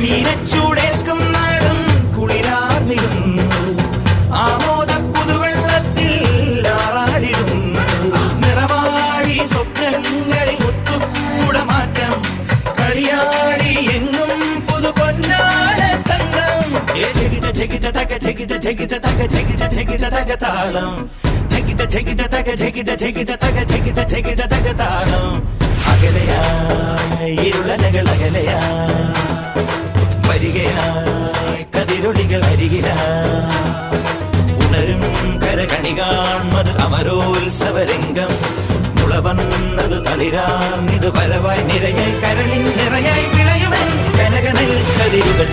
ഈരച്ചൂടേൽക്കും നാടും കുളിരാർന്നിടുന്നു ആമോദ പുതുവെള്ളത്തിൽ ആറാടിടുന്നു നിറവാടി സ്വപ്നങ്ങളിൽ മുത്തുകൂടമാറ്റം കളിയാടി എങ്ങും പുതു പൊന്നാര ചന്തം ചെകിട തക ചെകിട ചെകിട തക ചെകിട ചെകിട തക താളം ചെകിട ചെകിട തക ചെകിട ചെകിട തക ചെകിട ചെകിട തക താളം അകലയായി ഇരുളലകൾ അകലയായി വരികയായി കതിരൊളികൾ അരികിലായി ഉണരും കരകണി കാൺമത് അമരോത്സവരംഗം മുളവന്നത് തളിരാർന്നിത് പരവായി നിരയായി കരളിൻ നിറയായി വിളയുവൻ കനകനൽ കതിരുകൾ